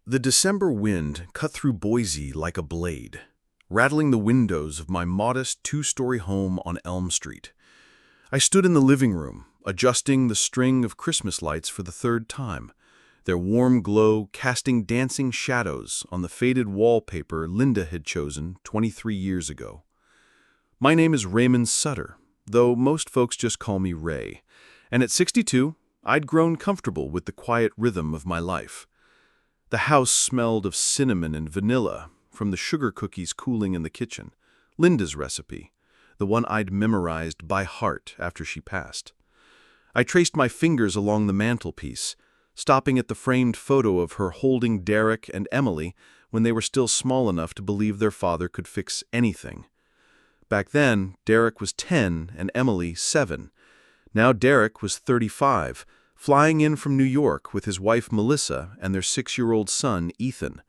The December wind cut through Boise like a blade, rattling the windows of my modest two-story home on Elm Street. I stood in the living room, adjusting the string of Christmas lights for the third time, their warm glow casting dancing shadows on the faded wallpaper Linda had chosen 23 years ago. My name is Raymond Sutter, though most folks just call me Ray, and at 62, I'd grown comfortable with the quiet rhythm of my life. The house smelled of cinnamon and vanilla from the sugar cookies cooling in the kitchen, Linda's recipe, the one I'd memorized by heart after she passed. I traced my fingers along the mantelpiece, stopping at the framed photo of her holding Derek and Emily when they were still small enough to believe their father could fix anything. Back then, Derek was 10 and Emily 7. Now Derek was 35, flying in from New York with his wife Melissa and their 6-year-old son Ethan.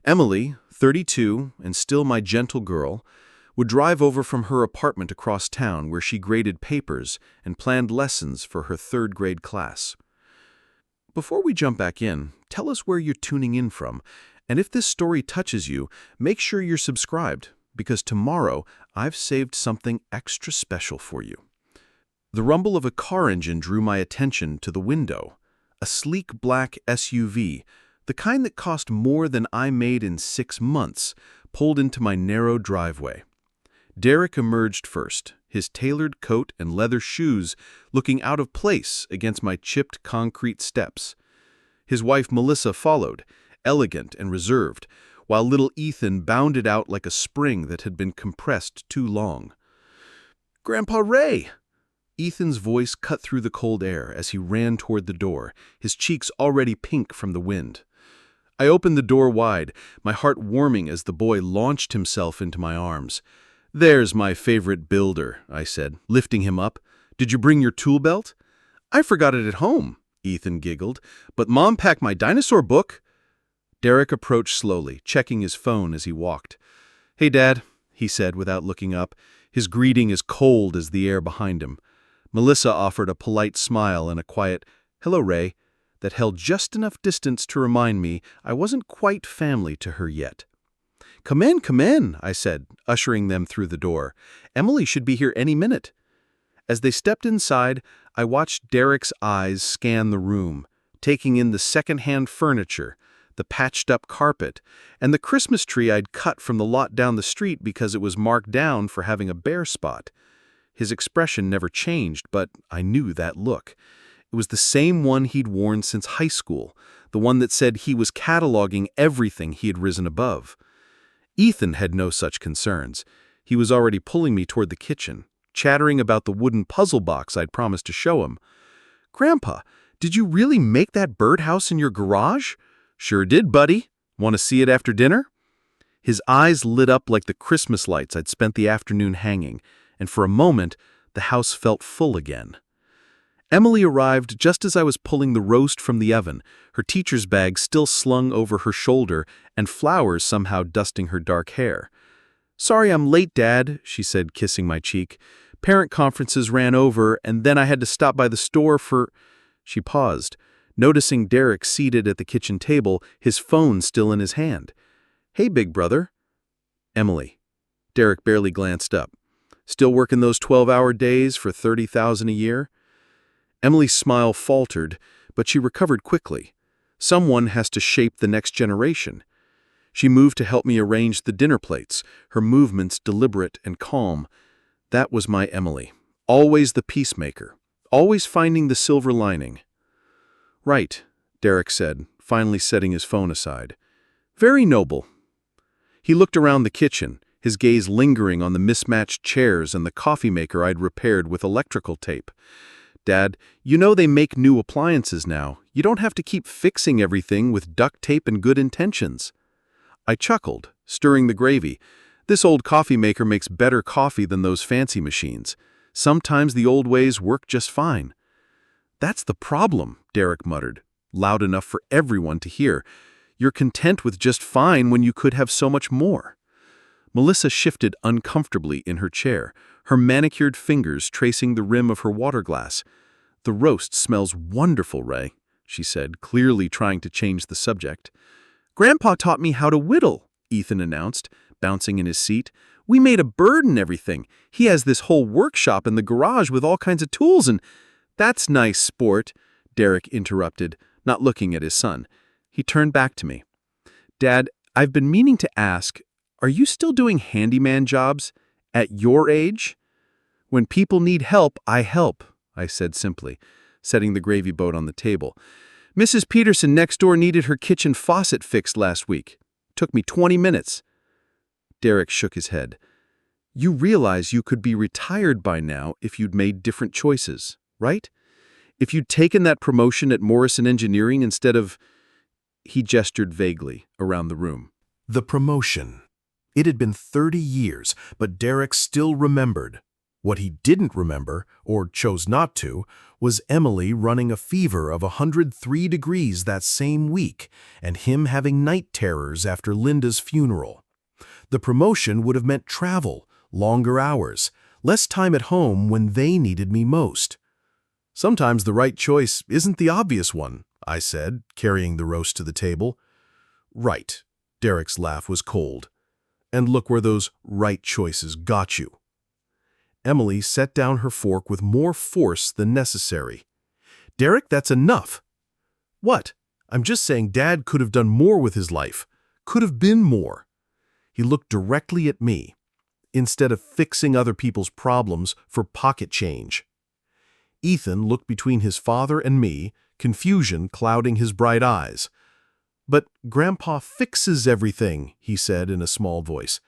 Emily, 32 and still my gentle girl, would drive over from her apartment across town where she graded papers and planned lessons for her third-grade class. Before we jump back in, tell us where you're tuning in from, and if this story touches you, make sure you're subscribed, because tomorrow I've saved something extra special for you. The rumble of a car engine drew my attention to the window. A sleek black SUV, the kind that cost more than I made in 6 months, pulled into my narrow driveway. Derek emerged first, his tailored coat and leather shoes looking out of place against my chipped concrete steps. His wife Melissa followed, elegant and reserved, while little Ethan bounded out like a spring that had been compressed too long. "Grandpa Ray!" Ethan's voice cut through the cold air as he ran toward the door, his cheeks already pink from the wind. I opened the door wide, my heart warming as the boy launched himself into my arms. "There's my favorite builder," I said, lifting him up. "Did you bring your tool belt?" "I forgot it at home," Ethan giggled, "but Mom packed my dinosaur book." Derek approached slowly, checking his phone as he walked. "Hey, Dad," he said without looking up, his greeting as cold as the air behind him. Melissa offered a polite smile and a quiet, "Hello, Ray," that held just enough distance to remind me I wasn't quite family to her yet. Come in," I said, ushering them through the door. "Emily should be here any minute." As they stepped inside, I watched Derek's eyes scan the room, taking in the second-hand furniture, the patched-up carpet, and the Christmas tree I'd cut from the lot down the street because it was marked down for having a bare spot. His expression never changed, but I knew that look. It was the same one he'd worn since high school, the one that said he was cataloging everything he had risen above. Ethan had no such concerns. He was already pulling me toward the kitchen, chattering about the wooden puzzle box I'd promised to show him. "Grandpa, did you really make that birdhouse in your garage?" "Sure did, buddy. Want to see it after dinner?" His eyes lit up like the Christmas lights I'd spent the afternoon hanging, and for a moment, the house felt full again. Emily arrived just as I was pulling the roast from the oven, her teacher's bag still slung over her shoulder and flowers somehow dusting her dark hair. "Sorry I'm late, Dad," she said, kissing my cheek. "Parent conferences ran over, and then I had to stop by the store for—" She paused, noticing Derek seated at the kitchen table, his phone still in his hand. "Hey, big brother." "Emily." Derek barely glanced up. "Still working those 12-hour days for $30,000 a year?" Emily's smile faltered, but she recovered quickly. Someone has to shape the next generation. She moved to help me arrange the dinner plates, her movements deliberate and calm. That was my Emily. Always the peacemaker. Always finding the silver lining. "Right," Derek said, finally setting his phone aside. "Very noble." He looked around the kitchen, his gaze lingering on the mismatched chairs and the coffee maker I'd repaired with electrical tape. "Dad, you know they make new appliances now. You don't have to keep fixing everything with duct tape and good intentions." I chuckled, stirring the gravy. "This old coffee maker makes better coffee than those fancy machines. Sometimes the old ways work just fine." "That's the problem," Derek muttered, loud enough for everyone to hear. "You're content with just fine when you could have so much more." Melissa shifted uncomfortably in her chair, her manicured fingers tracing the rim of her water glass. "The roast smells wonderful, Ray," she said, clearly trying to change the subject. "Grandpa taught me how to whittle," Ethan announced, bouncing in his seat. "We made a bird and everything. He has this whole workshop in the garage with all kinds of tools and—" "That's nice, sport," Derek interrupted, not looking at his son. He turned back to me. "Dad, I've been meaning to ask, are you still doing handyman jobs? At your age?" "When people need help, I help," I said simply, setting the gravy boat on the table. "Mrs. Peterson next door needed her kitchen faucet fixed last week. Took me 20 minutes. Derek shook his head. "You realize you could be retired by now if you'd made different choices, right? If you'd taken that promotion at Morrison Engineering instead of—" He gestured vaguely around the room. The promotion. It had been 30 years, but Derek still remembered. What he didn't remember, or chose not to, was Emily running a fever of 103 degrees that same week, and him having night terrors after Linda's funeral. The promotion would have meant travel, longer hours, less time at home when they needed me most. "Sometimes the right choice isn't the obvious one," I said, carrying the roast to the table. "Right." Derek's laugh was cold. "And look where those right choices got you." Emily set down her fork with more force than necessary. "Derek, that's enough." "What? I'm just saying Dad could have done more with his life. Could have been more." He looked directly at me, instead of fixing other people's problems for pocket change. Ethan looked between his father and me, confusion clouding his bright eyes. "But Grandpa fixes everything," he said in a small voice.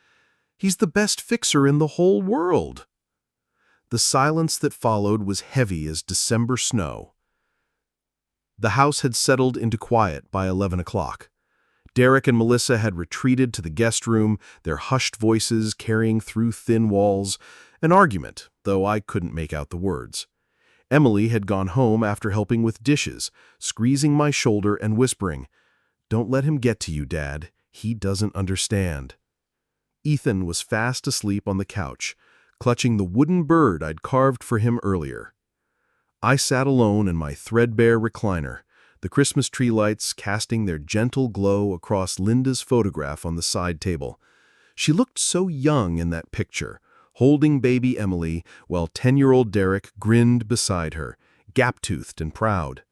"He's the best fixer in the whole world." The silence that followed was heavy as December snow. The house had settled into quiet by 11 o'clock. Derek and Melissa had retreated to the guest room, their hushed voices carrying through thin walls, an argument, though I couldn't make out the words. Emily had gone home after helping with dishes, squeezing my shoulder and whispering, "Don't let him get to you, Dad. He doesn't understand." Ethan was fast asleep on the couch, clutching the wooden bird I'd carved for him earlier. I sat alone in my threadbare recliner, the Christmas tree lights casting their gentle glow across Linda's photograph on the side table. She looked so young in that picture, holding baby Emily, while 10-year-old Derek grinned beside her, gap-toothed and proud.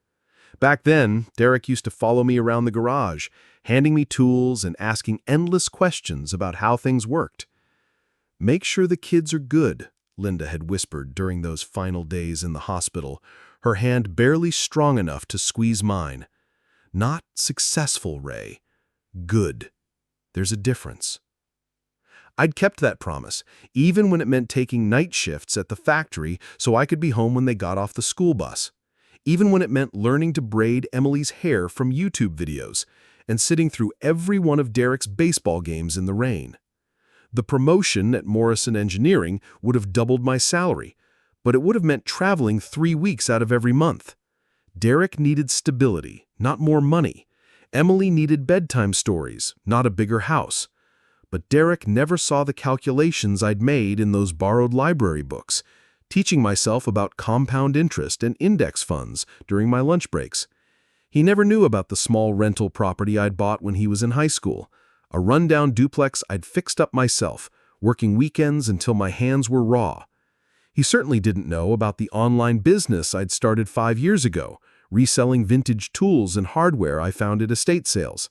Back then, Derek used to follow me around the garage, handing me tools and asking endless questions about how things worked. "Make sure the kids are good," Linda had whispered during those final days in the hospital, her hand barely strong enough to squeeze mine. "Not successful, Ray. Good. There's a difference." I'd kept that promise, even when it meant taking night shifts at the factory so I could be home when they got off the school bus. Even when it meant learning to braid Emily's hair from YouTube videos and sitting through every one of Derek's baseball games in the rain. The promotion at Morrison Engineering would have doubled my salary, but it would have meant traveling 3 weeks out of every month. Derek needed stability, not more money. Emily needed bedtime stories, not a bigger house. But Derek never saw the calculations I'd made in those borrowed library books, teaching myself about compound interest and index funds during my lunch breaks. He never knew about the small rental property I'd bought when he was in high school, a rundown duplex I'd fixed up myself, working weekends until my hands were raw. He certainly didn't know about the online business I'd started 5 years ago, reselling vintage tools and hardware I found at estate sales.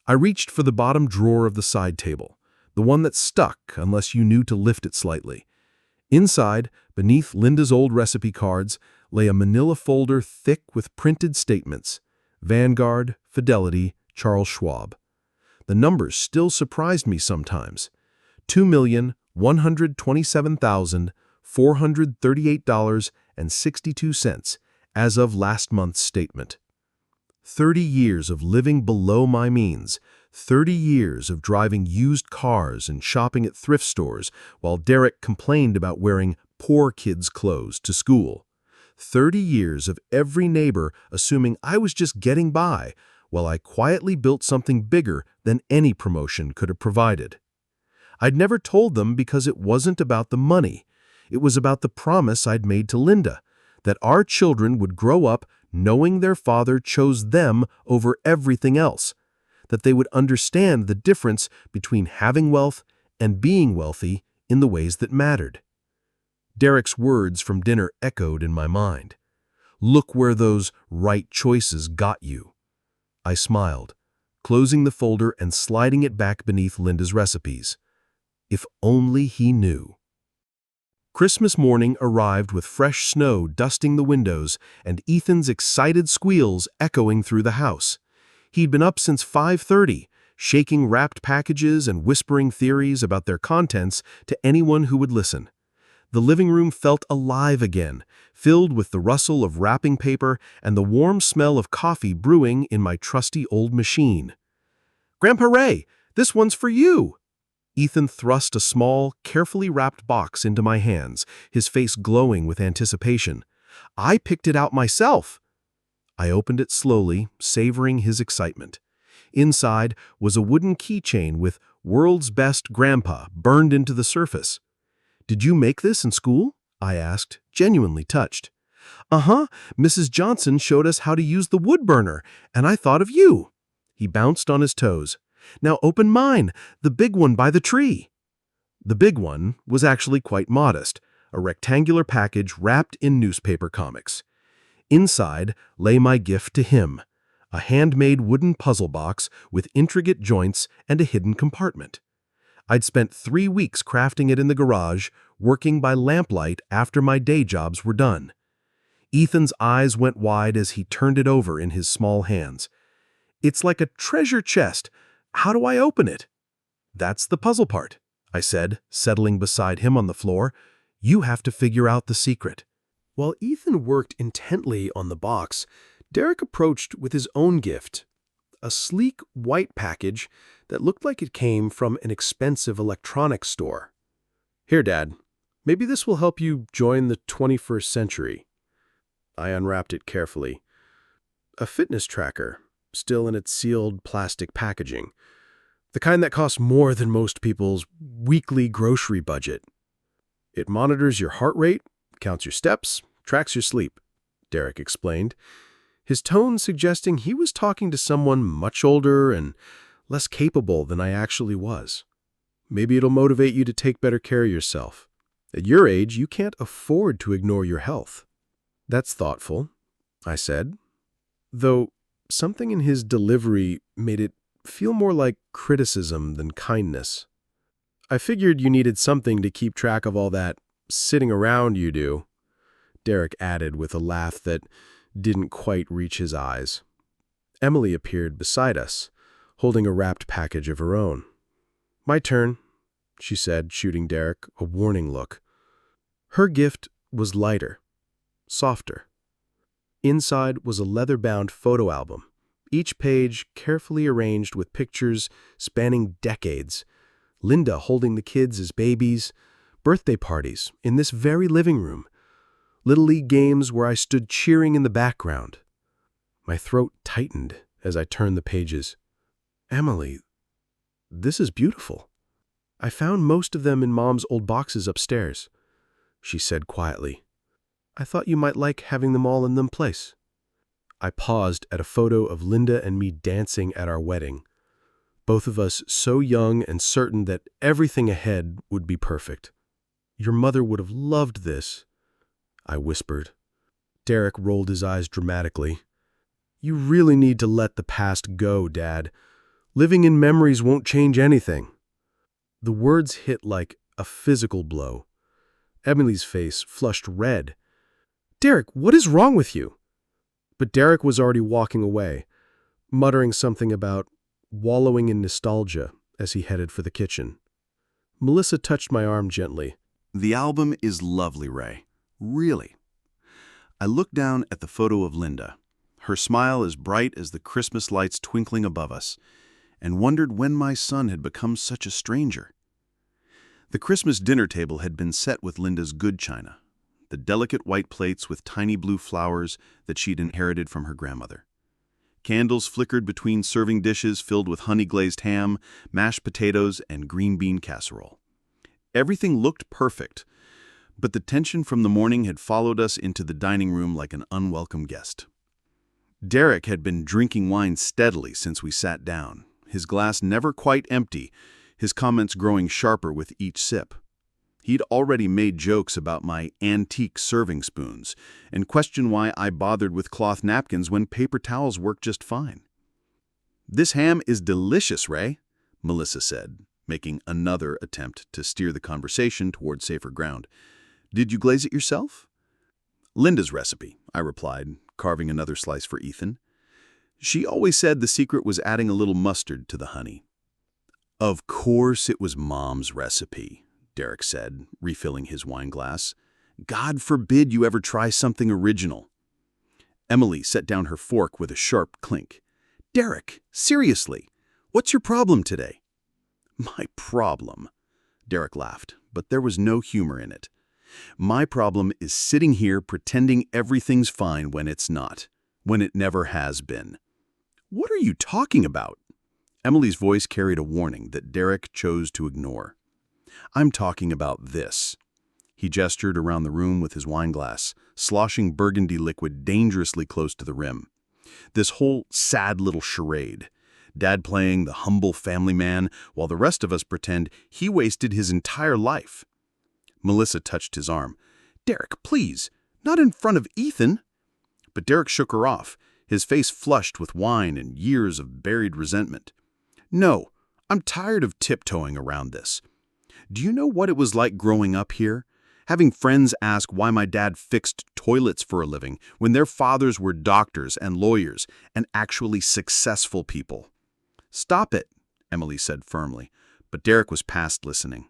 I reached for the bottom drawer of the side table, the one that stuck unless you knew to lift it slightly. Inside, beneath Linda's old recipe cards, lay a manila folder thick with printed statements. Vanguard, Fidelity, Charles Schwab. The numbers still surprised me sometimes. $2,127,438.62 as of last month's statement. 30 years of living below my means, 30 years of driving used cars and shopping at thrift stores while Derek complained about wearing poor kids' clothes to school. 30 years of every neighbor assuming I was just getting by while I quietly built something bigger than any promotion could have provided. I'd never told them because it wasn't about the money. It was about the promise I'd made to Linda, that our children would grow up knowing their father chose them over everything else, that they would understand the difference between having wealth and being wealthy in the ways that mattered. Derek's words from dinner echoed in my mind. Look where those right choices got you. I smiled, closing the folder and sliding it back beneath Linda's recipes. If only he knew. Christmas morning arrived with fresh snow dusting the windows and Ethan's excited squeals echoing through the house. He'd been up since 5:30, shaking wrapped packages and whispering theories about their contents to anyone who would listen. The living room felt alive again, filled with the rustle of wrapping paper and the warm smell of coffee brewing in my trusty old machine. "Grandpa Ray, this one's for you!" Ethan thrust a small, carefully wrapped box into my hands, his face glowing with anticipation. "I picked it out myself!" I opened it slowly, savoring his excitement. Inside was a wooden keychain with "World's Best Grandpa" burned into the surface. "Did you make this in school?" I asked, genuinely touched. "Uh-huh, Mrs. Johnson showed us how to use the wood burner, and I thought of you." He bounced on his toes. "Now open mine, the big one by the tree." The big one was actually quite modest, a rectangular package wrapped in newspaper comics. Inside lay my gift to him, a handmade wooden puzzle box with intricate joints and a hidden compartment. I'd spent 3 weeks crafting it in the garage, working by lamplight after my day jobs were done. Ethan's eyes went wide as he turned it over in his small hands. "It's like a treasure chest. How do I open it?" "That's the puzzle part," I said, settling beside him on the floor. "You have to figure out the secret." While Ethan worked intently on the box, Derek approached with his own gift, a sleek white package that looked like it came from an expensive electronics store. "Here, Dad. Maybe this will help you join the 21st century." I unwrapped it carefully. A fitness tracker, still in its sealed plastic packaging. The kind that costs more than most people's weekly grocery budget. "It monitors your heart rate, counts your steps, tracks your sleep," Derek explained, his tone suggesting he was talking to someone much older and less capable than I actually was. "Maybe it'll motivate you to take better care of yourself. At your age, you can't afford to ignore your health." "That's thoughtful," I said, though something in his delivery made it feel more like criticism than kindness. "I figured you needed something to keep track of all that sitting around you do," Derek added with a laugh that didn't quite reach his eyes. Emily appeared beside us, holding a wrapped package of her own. "My turn," she said, shooting Derek a warning look. Her gift was lighter, softer. Inside was a leather-bound photo album, each page carefully arranged with pictures spanning decades. Linda holding the kids as babies, birthday parties in this very living room, Little League games where I stood cheering in the background. My throat tightened as I turned the pages. "Emily, this is beautiful. I found most of them in Mom's old boxes upstairs," she said quietly. "I thought you might like having them all in one place." I paused at a photo of Linda and me dancing at our wedding, both of us so young and certain that everything ahead would be perfect. "Your mother would have loved this," I whispered. Derek rolled his eyes dramatically. "You really need to let the past go, Dad. Living in memories won't change anything." The words hit like a physical blow. Emily's face flushed red. "Derek, what is wrong with you?" But Derek was already walking away, muttering something about wallowing in nostalgia as he headed for the kitchen. Melissa touched my arm gently. "The album is lovely, Ray. Really." I looked down at the photo of Linda, her smile as bright as the Christmas lights twinkling above us, and wondered when my son had become such a stranger. The Christmas dinner table had been set with Linda's good china, the delicate white plates with tiny blue flowers that she'd inherited from her grandmother. Candles flickered between serving dishes filled with honey-glazed ham, mashed potatoes, and green bean casserole. Everything looked perfect, but the tension from the morning had followed us into the dining room like an unwelcome guest. Derek had been drinking wine steadily since we sat down, his glass never quite empty, his comments growing sharper with each sip. He'd already made jokes about my antique serving spoons and questioned why I bothered with cloth napkins when paper towels worked just fine. "This ham is delicious, Ray," Melissa said, making another attempt to steer the conversation toward safer ground. "Did you glaze it yourself?" "Linda's recipe," I replied, carving another slice for Ethan. "She always said the secret was adding a little mustard to the honey." "Of course it was Mom's recipe," Derek said, refilling his wine glass. "God forbid you ever try something original." Emily set down her fork with a sharp clink. "Derek, seriously, what's your problem today?" "My problem?" Derek laughed, but there was no humor in it. "My problem is sitting here pretending everything's fine when it's not, when it never has been." "What are you talking about?" Emily's voice carried a warning that Derek chose to ignore. "I'm talking about this." He gestured around the room with his wineglass, sloshing burgundy liquid dangerously close to the rim. "This whole sad little charade. Dad playing the humble family man while the rest of us pretend he wasted his entire life." Melissa touched his arm. "Derek, please, not in front of Ethan." But Derek shook her off, his face flushed with wine and years of buried resentment. "No, I'm tired of tiptoeing around this. Do you know what it was like growing up here? Having friends ask why my dad fixed toilets for a living when their fathers were doctors and lawyers and actually successful people." "Stop it," Emily said firmly, but Derek was past listening.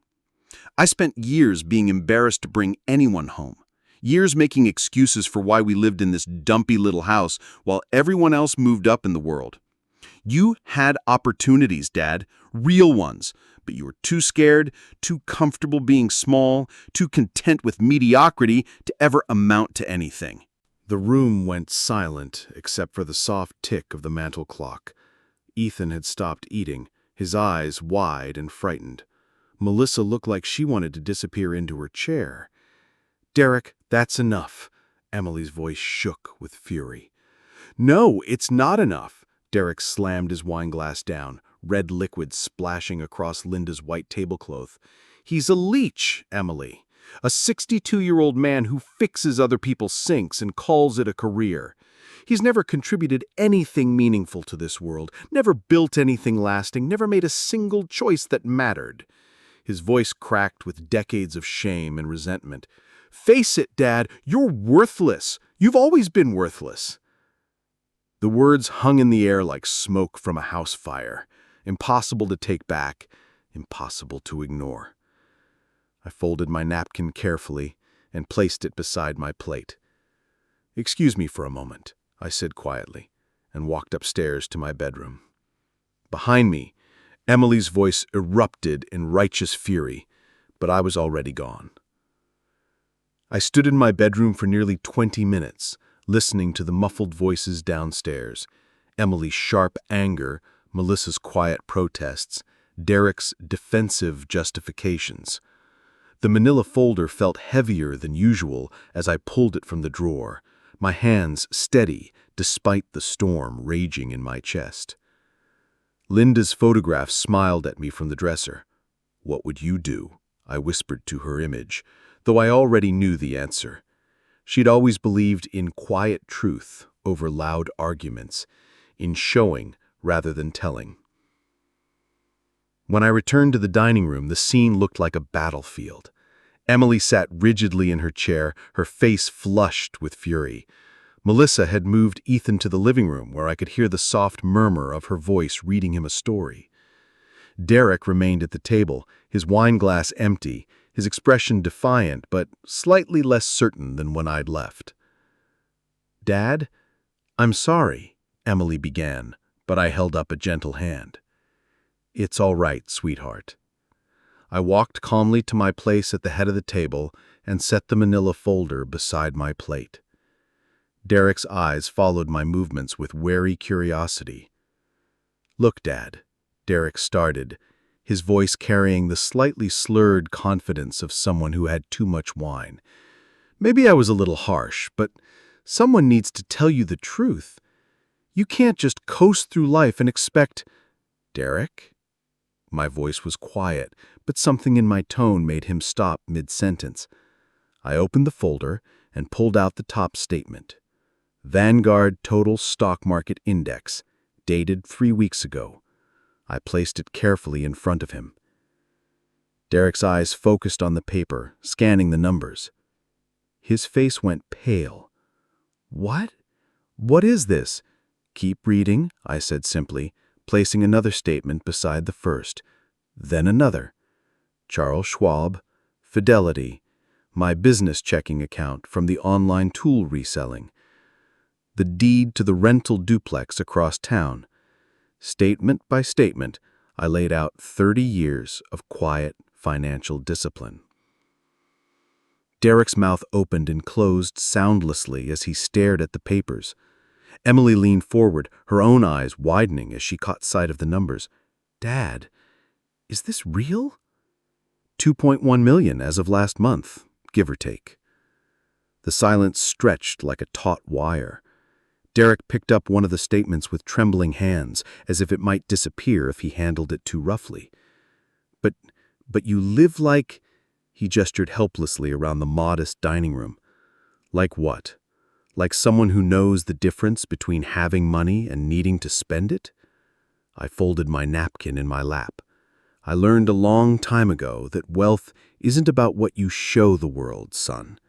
"I spent years being embarrassed to bring anyone home. Years making excuses for why we lived in this dumpy little house while everyone else moved up in the world. You had opportunities, Dad, real ones, but you were too scared, too comfortable being small, too content with mediocrity to ever amount to anything." The room went silent except for the soft tick of the mantel clock. Ethan had stopped eating, his eyes wide and frightened. Melissa looked like she wanted to disappear into her chair. "Derek, that's enough." Emily's voice shook with fury. "No, it's not enough." Derek slammed his wineglass down, red liquid splashing across Linda's white tablecloth. "He's a leech, Emily. A 62-year-old man who fixes other people's sinks and calls it a career. He's never contributed anything meaningful to this world, never built anything lasting, never made a single choice that mattered." His voice cracked with decades of shame and resentment. "Face it, Dad, you're worthless. You've always been worthless." The words hung in the air like smoke from a house fire, impossible to take back, impossible to ignore. I folded my napkin carefully and placed it beside my plate. "Excuse me for a moment," I said quietly, and walked upstairs to my bedroom. Behind me, Emily's voice erupted in righteous fury, but I was already gone. I stood in my bedroom for nearly 20 minutes, listening to the muffled voices downstairs, Emily's sharp anger, Melissa's quiet protests, Derek's defensive justifications. The manila folder felt heavier than usual as I pulled it from the drawer, my hands steady despite the storm raging in my chest. Linda's photograph smiled at me from the dresser. "What would you do?" I whispered to her image, though I already knew the answer. She'd always believed in quiet truth over loud arguments, in showing rather than telling. When I returned to the dining room, the scene looked like a battlefield. Emily sat rigidly in her chair, her face flushed with fury. Melissa had moved Ethan to the living room, where I could hear the soft murmur of her voice reading him a story. Derek remained at the table, his wineglass empty, his expression defiant but slightly less certain than when I'd left. "Dad, I'm sorry," Emily began, but I held up a gentle hand. "It's all right, sweetheart." I walked calmly to my place at the head of the table and set the manila folder beside my plate. Derek's eyes followed my movements with wary curiosity. "Look, Dad," Derek started, his voice carrying the slightly slurred confidence of someone who had too much wine. "Maybe I was a little harsh, but someone needs to tell you the truth. You can't just coast through life and expect—" "Derek?" My voice was quiet, but something in my tone made him stop mid-sentence. I opened the folder and pulled out the top statement. Vanguard Total Stock Market Index, dated 3 weeks ago. I placed it carefully in front of him. Derek's eyes focused on the paper, scanning the numbers. His face went pale. "What? What is this?" "Keep reading," I said simply, placing another statement beside the first. Then another. Charles Schwab, Fidelity, my business checking account from the online tool reselling. The deed to the rental duplex across town. Statement by statement, I laid out 30 years of quiet financial discipline. Derek's mouth opened and closed soundlessly as he stared at the papers. Emily leaned forward, her own eyes widening as she caught sight of the numbers. "Dad, is this real?" 2.1 million as of last month, give or take. The silence stretched like a taut wire. Derek picked up one of the statements with trembling hands, as if it might disappear if he handled it too roughly. But you live like—" He gestured helplessly around the modest dining room. "Like what? Like someone who knows the difference between having money and needing to spend it?" I folded my napkin in my lap. "I learned a long time ago that wealth isn't about what you show the world, son.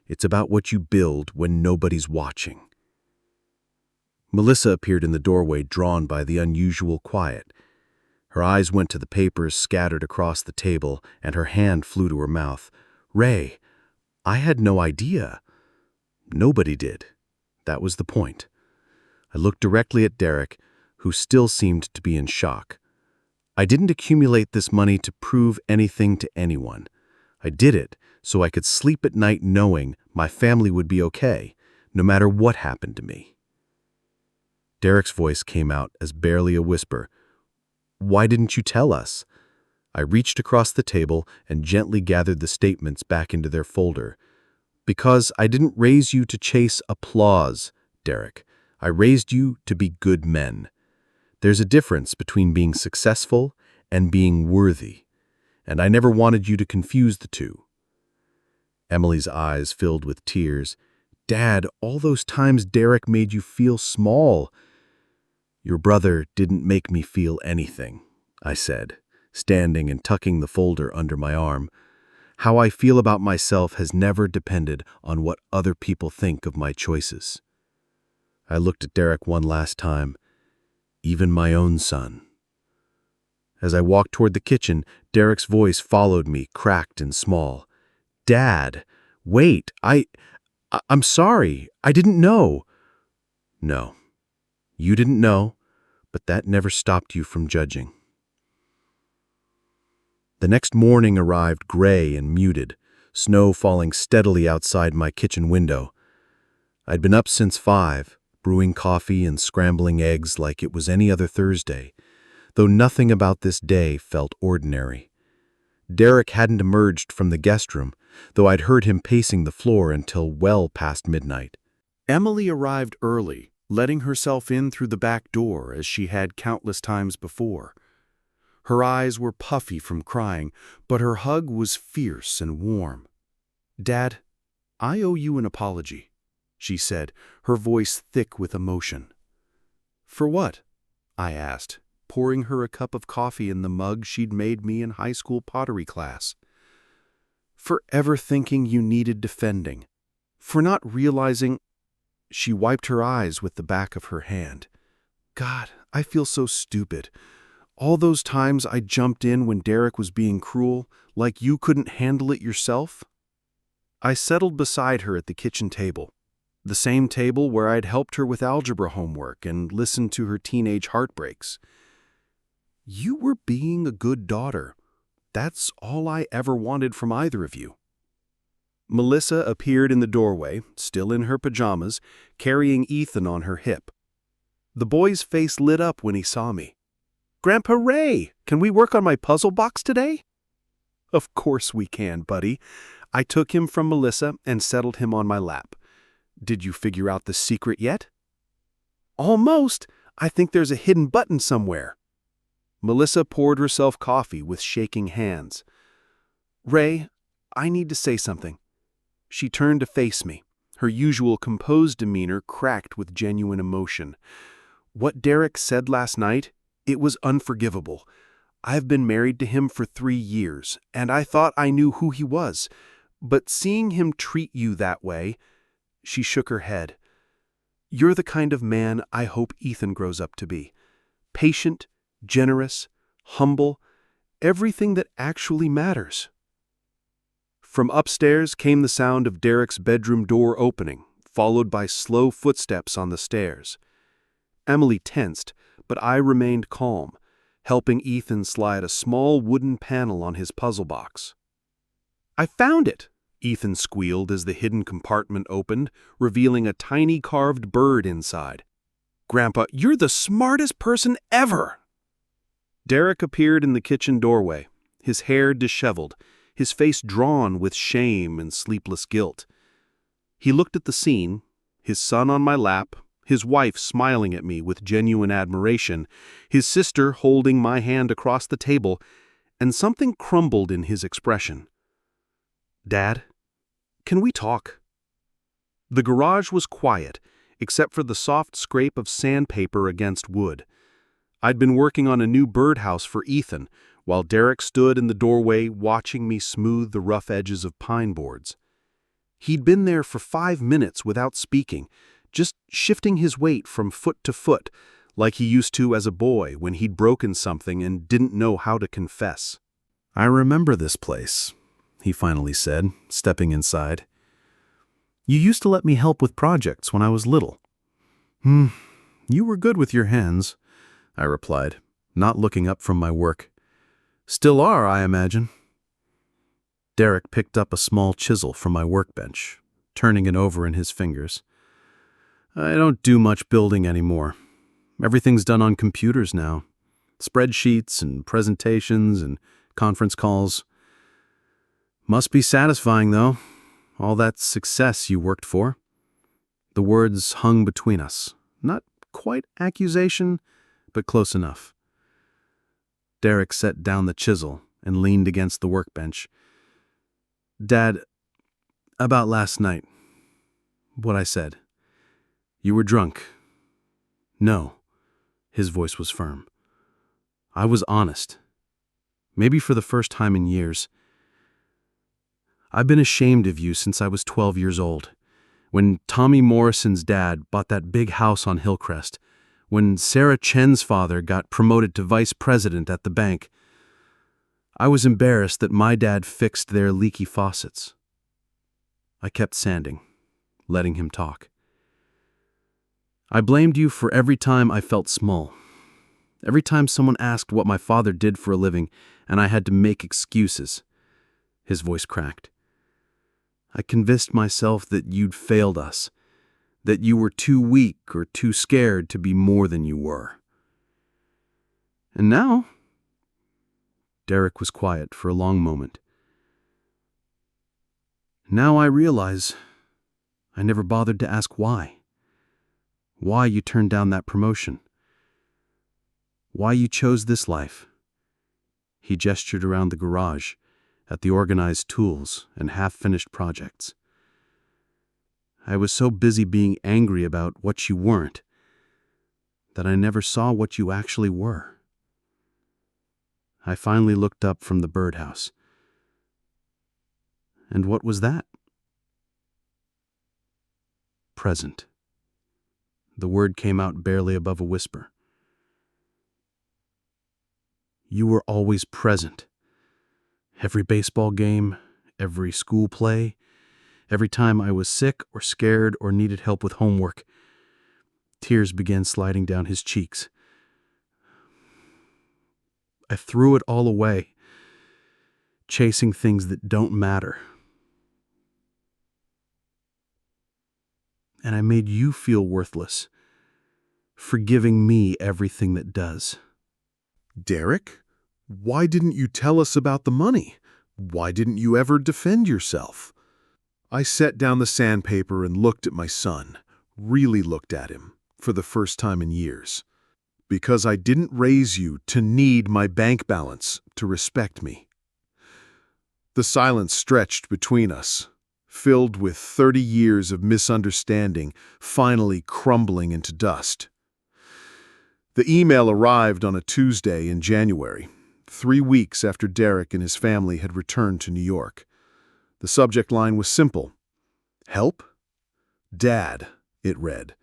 It's about what you build when nobody's watching." Melissa appeared in the doorway, drawn by the unusual quiet. Her eyes went to the papers scattered across the table, and her hand flew to her mouth. "Ray, I had no idea." Nobody did. That was the point. I looked directly at Derek, who still seemed to be in shock. "I didn't accumulate this money to prove anything to anyone. I did it so I could sleep at night knowing my family would be okay, no matter what happened to me." Derek's voice came out as barely a whisper. "Why didn't you tell us?" I reached across the table and gently gathered the statements back into their folder. "Because I didn't raise you to chase applause, Derek. I raised you to be good men. There's a difference between being successful and being worthy, and I never wanted you to confuse the two." Emily's eyes filled with tears. "Dad, all those times Derek made you feel small." "Your brother didn't make me feel anything," I said, standing and tucking the folder under my arm. "How I feel about myself has never depended on what other people think of my choices." I looked at Derek one last time. Even my own son. As I walked toward the kitchen, Derek's voice followed me, cracked and small. "Dad, wait, I'm sorry, I didn't know." "No, you didn't know, but that never stopped you from judging." The next morning arrived gray and muted, snow falling steadily outside my kitchen window. I'd been up since 5, brewing coffee and scrambling eggs like it was any other Thursday, though nothing about this day felt ordinary. Derek hadn't emerged from the guest room, though I'd heard him pacing the floor until well past midnight. Emily arrived early, letting herself in through the back door as she had countless times before. Her eyes were puffy from crying, but her hug was fierce and warm. "Dad, I owe you an apology," she said, her voice thick with emotion. "For what?" I asked, pouring her a cup of coffee in the mug she'd made me in high school pottery class. "For ever thinking you needed defending. For not realizing—" She wiped her eyes with the back of her hand. "God, I feel so stupid. All those times I jumped in when Derek was being cruel, like you couldn't handle it yourself." I settled beside her at the kitchen table, the same table where I'd helped her with algebra homework and listened to her teenage heartbreaks. "You were being a good daughter. That's all I ever wanted from either of you." Melissa appeared in the doorway, still in her pajamas, carrying Ethan on her hip. The boy's face lit up when he saw me. "Grandpa Ray, can we work on my puzzle box today?" "Of course we can, buddy." I took him from Melissa and settled him on my lap. "Did you figure out the secret yet?" "Almost. I think there's a hidden button somewhere." Melissa poured herself coffee with shaking hands. "Ray, I need to say something." She turned to face me, her usual composed demeanor cracked with genuine emotion. "What Derek said last night, it was unforgivable. I've been married to him for 3 years, and I thought I knew who he was. But seeing him treat you that way—" She shook her head. "You're the kind of man I hope Ethan grows up to be. Patient, generous, humble, everything that actually matters." From upstairs came the sound of Derek's bedroom door opening, followed by slow footsteps on the stairs. Emily tensed, but I remained calm, helping Ethan slide a small wooden panel on his puzzle box. "I found it!" Ethan squealed as the hidden compartment opened, revealing a tiny carved bird inside. "Grandpa, you're the smartest person ever!" Derek appeared in the kitchen doorway, his hair disheveled, his face drawn with shame and sleepless guilt. He looked at the scene, his son on my lap, his wife smiling at me with genuine admiration, his sister holding my hand across the table, and something crumbled in his expression. "Dad, can we talk?" The garage was quiet, except for the soft scrape of sandpaper against wood. I'd been working on a new birdhouse for Ethan, while Derek stood in the doorway watching me smooth the rough edges of pine boards. He'd been there for 5 minutes without speaking, just shifting his weight from foot to foot, like he used to as a boy when he'd broken something and didn't know how to confess. "I remember this place," he finally said, stepping inside. "You used to let me help with projects when I was little." You were good with your hands," I replied, not looking up from my work. "Still are, I imagine." Derek picked up a small chisel from my workbench, turning it over in his fingers. "I don't do much building anymore. Everything's done on computers now. Spreadsheets and presentations and conference calls. Must be satisfying, though, all that success you worked for." The words hung between us, not quite accusation, but close enough. Derek set down the chisel and leaned against the workbench. "Dad, about last night, what I said. You were drunk." "No." His voice was firm. "I was honest. Maybe for the first time in years. I've been ashamed of you since I was 12 years old. When Tommy Morrison's dad bought that big house on Hillcrest. When Sarah Chen's father got promoted to vice president at the bank. I was embarrassed that my dad fixed their leaky faucets." I kept sanding, letting him talk. "I blamed you for every time I felt small. Every time someone asked what my father did for a living, and I had to make excuses." His voice cracked. "I convinced myself that you'd failed us, that you were too weak or too scared to be more than you were. And now—" Derek was quiet for a long moment. "Now I realize I never bothered to ask why. Why you turned down that promotion. Why you chose this life." He gestured around the garage, at the organized tools and half-finished projects. "I was so busy being angry about what you weren't, that I never saw what you actually were." I finally looked up from the birdhouse. "And what was that?" "Present." The word came out barely above a whisper. "You were always present. Every baseball game, every school play, every time I was sick or scared or needed help with homework." Tears began sliding down his cheeks. "I threw it all away, chasing things that don't matter. And I made you feel worthless, forgiving me everything that does." "Derek, why didn't you tell us about the money? Why didn't you ever defend yourself?" I set down the sandpaper and looked at my son, really looked at him, for the first time in years. because I didn't raise you to need my bank balance to respect me." The silence stretched between us, filled with 30 years of misunderstanding finally crumbling into dust. The email arrived on a Tuesday in January, 3 weeks after Derek and his family had returned to New York. The subject line was simple. "Help? Dad," it read.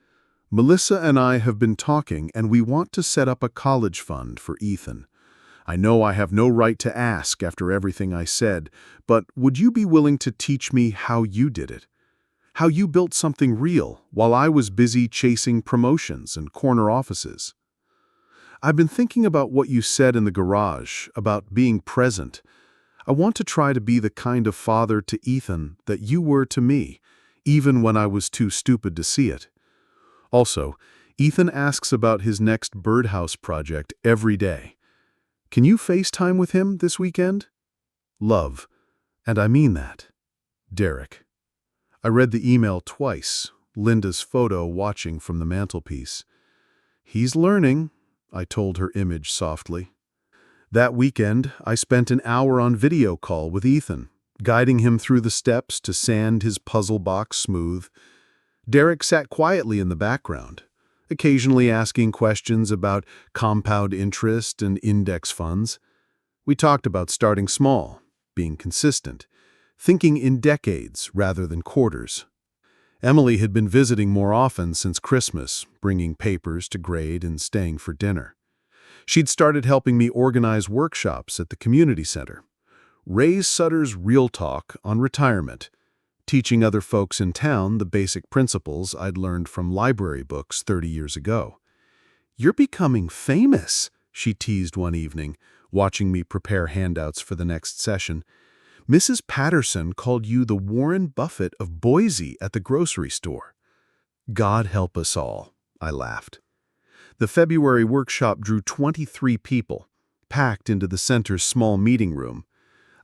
"Melissa and I have been talking, and we want to set up a college fund for Ethan. I know I have no right to ask after everything I said, but would you be willing to teach me how you did it? How you built something real while I was busy chasing promotions and corner offices? I've been thinking about what you said in the garage, about being present. I want to try to be the kind of father to Ethan that you were to me, even when I was too stupid to see it. Also, Ethan asks about his next birdhouse project every day. Can you FaceTime with him this weekend? Love, and I mean that. Derek." I read the email twice, Linda's photo watching from the mantelpiece. "He's learning," I told her image softly. That weekend, I spent an hour on video call with Ethan, guiding him through the steps to sand his puzzle box smooth. Derek sat quietly in the background, occasionally asking questions about compound interest and index funds. We talked about starting small, being consistent, thinking in decades rather than quarters. Emily had been visiting more often since Christmas, bringing papers to grade and staying for dinner. She'd started helping me organize workshops at the community center. Ray Sutter's Real Talk on retirement, teaching other folks in town the basic principles I'd learned from library books 30 years ago. "You're becoming famous," she teased one evening, watching me prepare handouts for the next session. "Mrs. Patterson called you the Warren Buffett of Boise at the grocery store." "God help us all," I laughed. The February workshop drew 23 people, packed into the center's small meeting room.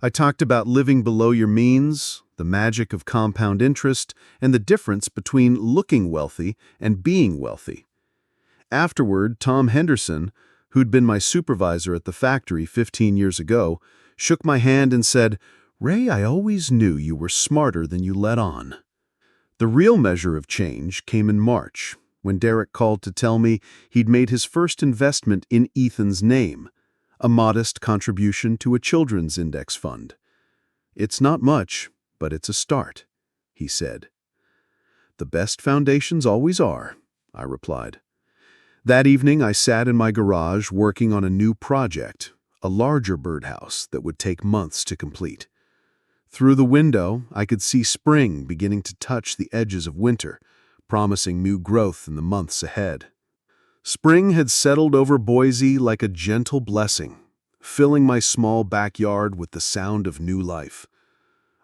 I talked about living below your means, the magic of compound interest, and the difference between looking wealthy and being wealthy. Afterward, Tom Henderson, who'd been my supervisor at the factory 15 years ago, shook my hand and said, "Ray, I always knew you were smarter than you let on." The real measure of change came in March, when Derek called to tell me he'd made his first investment in Ethan's name, a modest contribution to a children's index fund. "It's not much, but it's a start," he said. "The best foundations always are," I replied. That evening, I sat in my garage working on a new project, a larger birdhouse that would take months to complete. Through the window, I could see spring beginning to touch the edges of winter, promising new growth in the months ahead. Spring had settled over Boise like a gentle blessing, filling my small backyard with the sound of new life.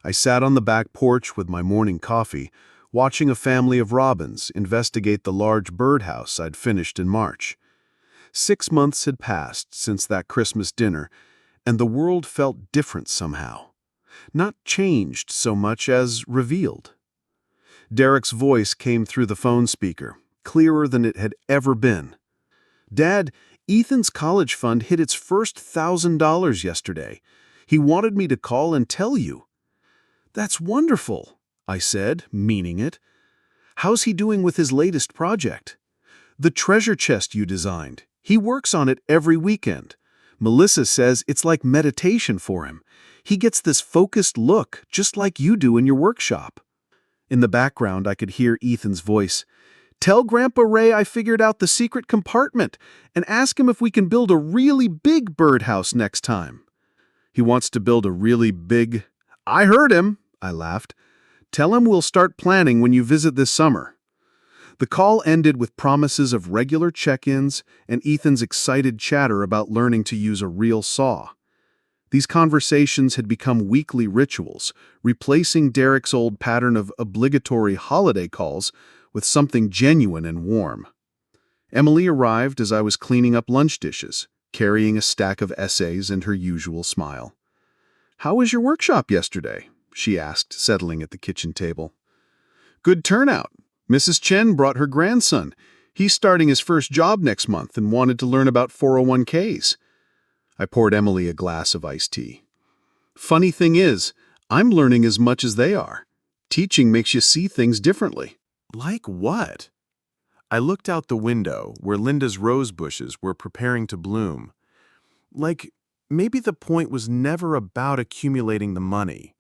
I sat on the back porch with my morning coffee, watching a family of robins investigate the large birdhouse I'd finished in March. 6 months had passed since that Christmas dinner, and the world felt different somehow. Not changed so much as revealed. Derek's voice came through the phone speaker, clearer than it had ever been. "Dad, Ethan's college fund hit its first $1,000 yesterday. He wanted me to call and tell you." "That's wonderful," I said, meaning it. "How's he doing with his latest project?" "The treasure chest you designed. He works on it every weekend. Melissa says it's like meditation for him. He gets this focused look, just like you do in your workshop." In the background, I could hear Ethan's voice. "Tell Grandpa Ray I figured out the secret compartment, and ask him if we can build a really big birdhouse next time." "He wants to build a really big—" "I heard him," I laughed. "Tell him we'll start planning when you visit this summer." The call ended with promises of regular check-ins and Ethan's excited chatter about learning to use a real saw. These conversations had become weekly rituals, replacing Derek's old pattern of obligatory holiday calls with something genuine and warm. Emily arrived as I was cleaning up lunch dishes, carrying a stack of essays and her usual smile. "How was your workshop yesterday?" she asked, settling at the kitchen table. "Good turnout. Mrs. Chen brought her grandson. He's starting his first job next month and wanted to learn about 401ks. I poured Emily a glass of iced tea. Funny thing is, I'm learning as much as they are. Teaching makes you see things differently. Like what? I looked out the window where Linda's rose bushes were preparing to bloom. Like, maybe the point was never about accumulating the money.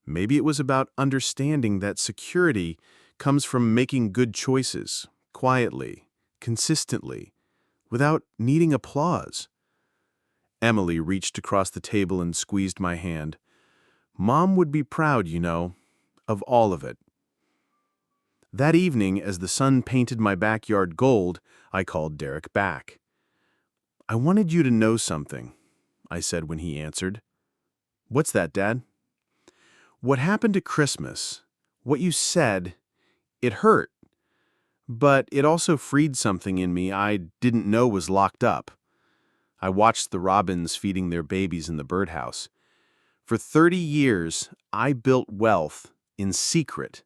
Maybe it was about understanding that security comes from making good choices, quietly, consistently, without needing applause. Emily reached across the table and squeezed my hand. Mom would be proud, you know, of all of it. That evening, as the sun painted my backyard gold, I called Derek back. "I wanted you to know something," I said when he answered. "What's that, Dad?" "What happened to Christmas, what you said, it hurt. But it also freed something in me I didn't know was locked up. I watched the robins feeding their babies in the birdhouse. For 30 years, I built wealth in secret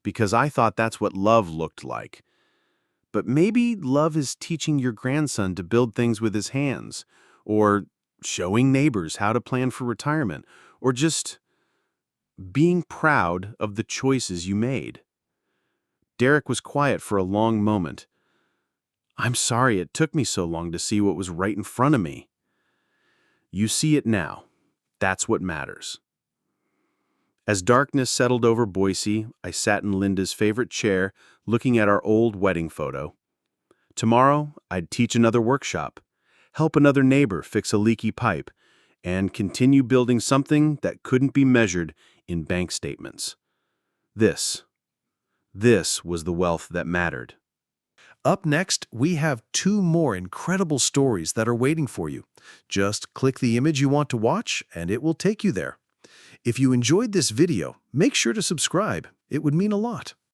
because I thought that's what love looked like. But maybe love is teaching your grandson to build things with his hands, or showing neighbors how to plan for retirement, or just being proud of the choices you made." Derek was quiet for a long moment. "I'm sorry it took me so long to see what was right in front of me." "You see it now. That's what matters." As darkness settled over Boise, I sat in Linda's favorite chair, looking at our old wedding photo. Tomorrow, I'd teach another workshop, help another neighbor fix a leaky pipe, and continue building something that couldn't be measured in bank statements. This was the wealth that mattered. Up next, we have 2 more incredible stories that are waiting for you. Just click the image you want to watch, and it will take you there. If you enjoyed this video, make sure to subscribe. It would mean a lot.